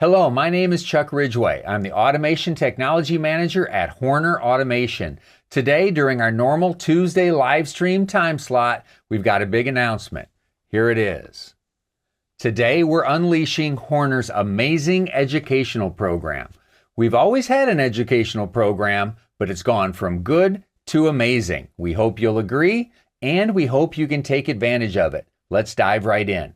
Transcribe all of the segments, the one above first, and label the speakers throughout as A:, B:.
A: Hello, my name is Chuck Ridgway. I'm the Automation Technology Manager at Horner Automation. Today, during our normal Tuesday live stream time slot, we've got a big announcement. Here it is. Today, we're unleashing Horner's amazing educational program. We've always had an educational program, but it's gone from good to amazing. We hope you'll agree, and we hope you can take advantage of it. Let's dive right in.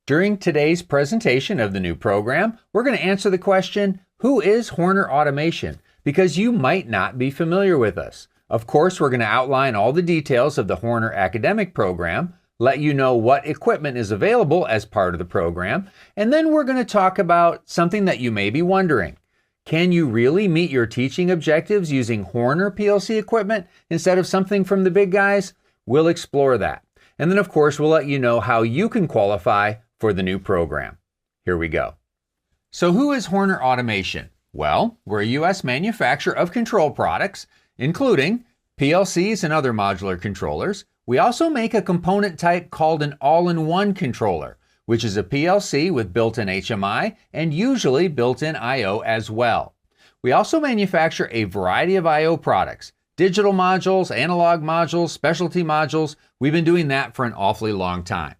A: During today's presentation of the new program, we're going to answer the question, who is Horner Automation? Because you might not be familiar with us. Of course, we're going to outline all the details of the Horner academic program, let you know what equipment is available as part of the program, and then we're going to talk about something that you may be wondering. Can you really meet your teaching objectives using Horner PLC equipment instead of something from the big guys? We'll explore that. And then, of course, we'll let you know how you can qualify for the new program. Here we go. So who is Horner Automation? Well, we're a U.S. manufacturer of control products, including PLCs and other modular controllers. We also make a component type called an all-in-one controller, which is a PLC with built-in HMI and usually built-in I/O as well. We also manufacture a variety of I/O products, digital modules, analog modules, specialty modules. We've been doing that for an awfully long time.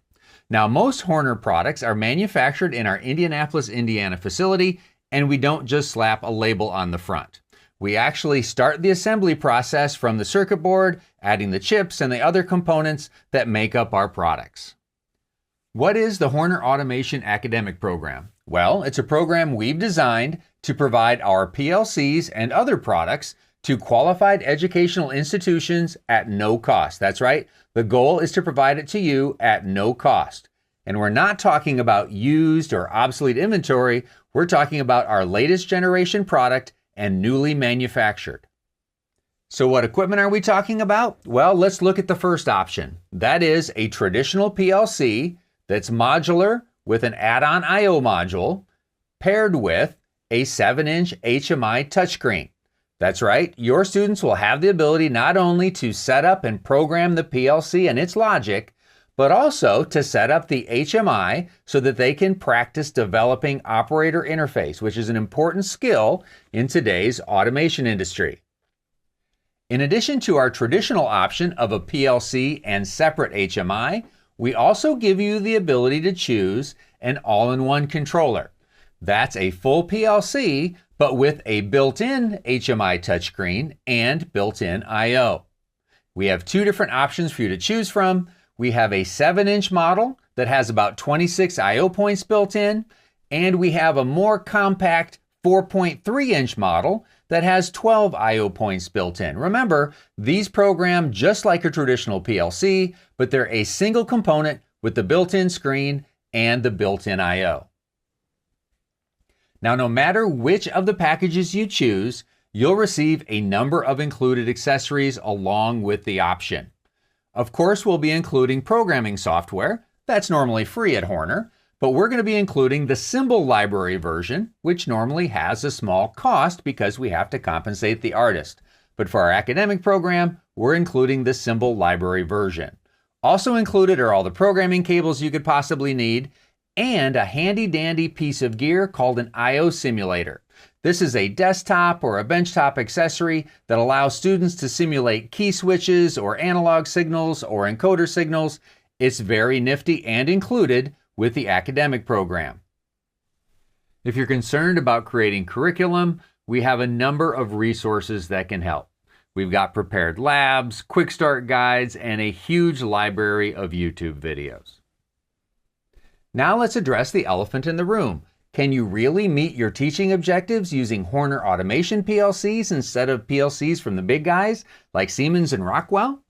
A: Now, most Horner products are manufactured in our Indianapolis, Indiana facility, and we don't just slap a label on the front. We actually start the assembly process from the circuit board, adding the chips and the other components that make up our products. What is the Horner Automation Academic Program? Well, it's a program we've designed to provide our PLCs and other products to qualified educational institutions at no cost. That's right. The goal is to provide it to you at no cost. And we're not talking about used or obsolete inventory. We're talking about our latest generation product and newly manufactured. So what equipment are we talking about? Well, let's look at the first option. That is a traditional PLC that's modular with an add-on I/O module paired with a 7-inch HMI touchscreen. That's right, your students will have the ability not only to set up and program the PLC and its logic, but also to set up the HMI so that they can practice developing operator interface, which is an important skill in today's automation industry. In addition to our traditional option of a PLC and separate HMI, we also give you the ability to choose an all-in-one controller. That's a full PLC, but with a built-in HMI touchscreen and built-in I/O. We have two different options for you to choose from. We have a 7-inch model that has about 26 I/O points built in, and we have a more compact 4.3-inch model that has 12 I/O points built in. Remember, these program just like a traditional PLC, but they're a single component with the built-in screen and the built-in I/O. Now, no matter which of the packages you choose, you'll receive a number of included accessories along with the option. Of course, we'll be including programming software. That's normally free at Horner, but we're going to be including the symbol library version, which normally has a small cost because we have to compensate the artist. But for our academic program, we're including the symbol library version. Also included are all the programming cables you could possibly need, and a handy-dandy piece of gear called an I/O simulator. This is a desktop or a benchtop accessory that allows students to simulate key switches or analog signals or encoder signals. It's very nifty and included with the academic program. If you're concerned about creating curriculum, we have a number of resources that can help. We've got prepared labs, quick start guides, and a huge library of YouTube videos. Now let's address the elephant in the room. Can you really meet your teaching objectives using Horner Automation PLCs instead of PLCs from the big guys like Siemens and Rockwell?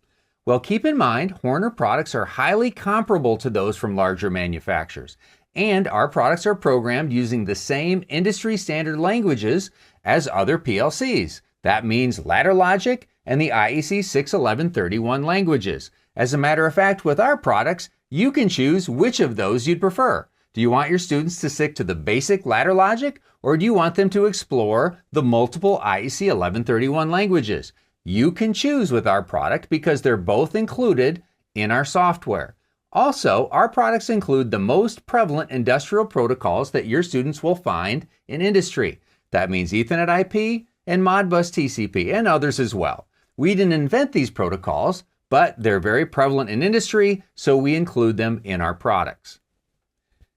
A: Well, keep in mind, Horner products are highly comparable to those from larger manufacturers, and our products are programmed using the same industry standard languages as other PLCs. That means ladder logic and the IEC 61131 languages. As a matter of fact, with our products, you can choose which of those you'd prefer. Do you want your students to stick to the basic ladder logic, or do you want them to explore the multiple IEC 1131 languages? You can choose with our product because they're both included in our software. Also, our products include the most prevalent industrial protocols that your students will find in industry. That means Ethernet IP and Modbus TCP and others as well. We didn't invent these protocols, but they're very prevalent in industry, so we include them in our products.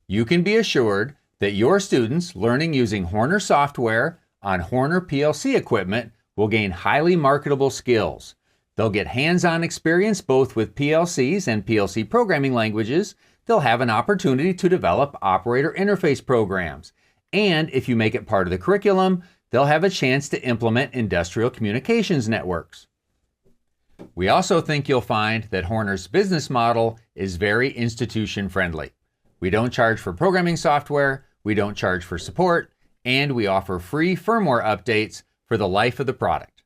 A: You can be assured that your students learning using Horner software on Horner PLC equipment will gain highly marketable skills. They'll get hands-on experience both with PLCs and PLC programming languages. They'll have an opportunity to develop operator interface programs. And if you make it part of the curriculum, they'll have a chance to implement industrial communications networks. We also think you'll find that Horner's business model is very institution-friendly. We don't charge for programming software, we don't charge for support, and we offer free firmware updates for the life of the product.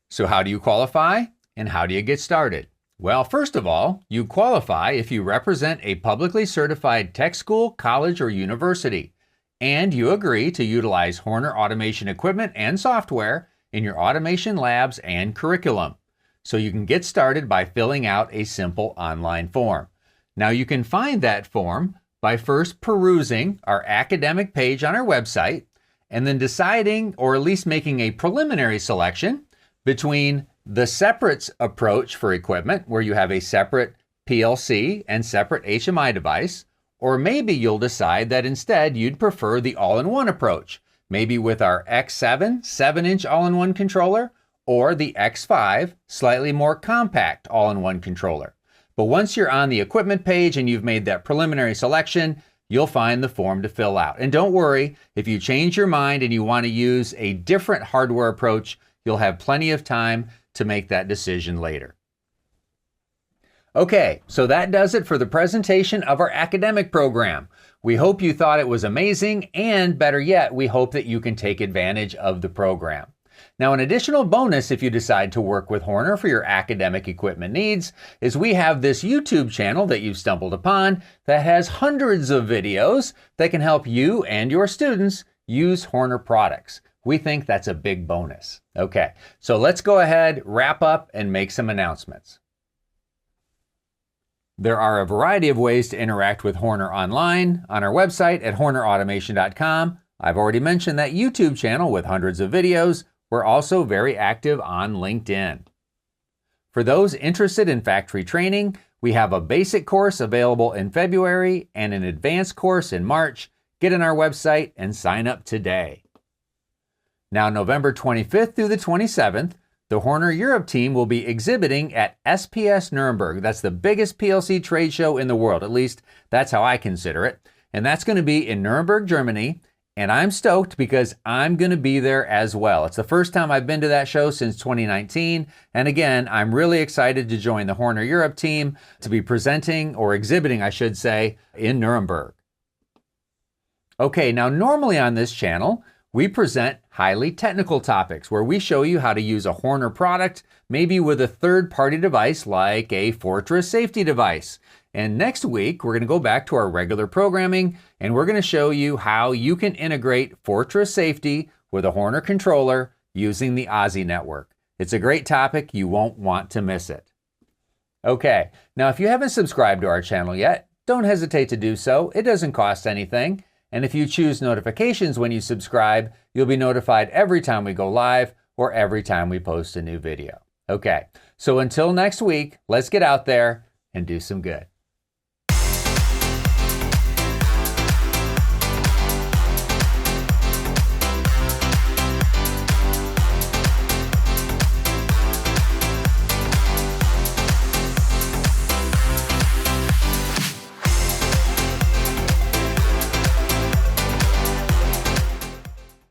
A: So how do you qualify and how do you get started? Well, first of all, you qualify if you represent a publicly certified tech school, college, or university, and you agree to utilize Horner automation equipment and software in your automation labs and curriculum. So you can get started by filling out a simple online form. Now you can find that form by first perusing our academic page on our website and then deciding, or at least making a preliminary selection between the separates approach for equipment, where you have a separate PLC and separate HMI device, or maybe you'll decide that instead you'd prefer the all-in-one approach, maybe with our X7 7-inch all-in-one controller, or the X5 slightly more compact all-in-one controller. But once you're on the equipment page and you've made that preliminary selection, you'll find the form to fill out. And don't worry, if you change your mind and you want to use a different hardware approach, you'll have plenty of time to make that decision later. Okay, so that does it for the presentation of our academic program. We hope you thought it was amazing, and better yet, we hope that you can take advantage of the program. Now, an additional bonus if you decide to work with Horner for your academic equipment needs is we have this YouTube channel that you've stumbled upon that has hundreds of videos that can help you and your students use Horner products. We think that's a big bonus. Okay, so let's go ahead, wrap up, and make some announcements. There are a variety of ways to interact with Horner online on our website at hornerautomation.com. I've already mentioned that YouTube channel with hundreds of videos. We're also very active on LinkedIn. For those interested in factory training, we have a basic course available in February and an advanced course in March. Get on our website and sign up today. Now, November 25th through the 27th, the Horner Europe team will be exhibiting at SPS Nuremberg. That's the biggest PLC trade show in the world. At least that's how I consider it. And that's going to be in Nuremberg, Germany. And I'm stoked because I'm going to be there as well. It's the first time I've been to that show since 2019. And again, I'm really excited to join the Horner Europe team to be presenting, or exhibiting, I should say, in Nuremberg. Okay, now normally on this channel, we present highly technical topics where we show you how to use a Horner product, maybe with a third-party device like a Fortress safety device. And next week, we're going to go back to our regular programming, and we're going to show you how you can integrate Fortress safety with a Horner controller using the Aussie network. It's a great topic. You won't want to miss it. Okay, now if you haven't subscribed to our channel yet, don't hesitate to do so. It doesn't cost anything. And if you choose notifications when you subscribe, you'll be notified every time we go live or every time we post a new video. Okay, so until next week, let's get out there and do some good.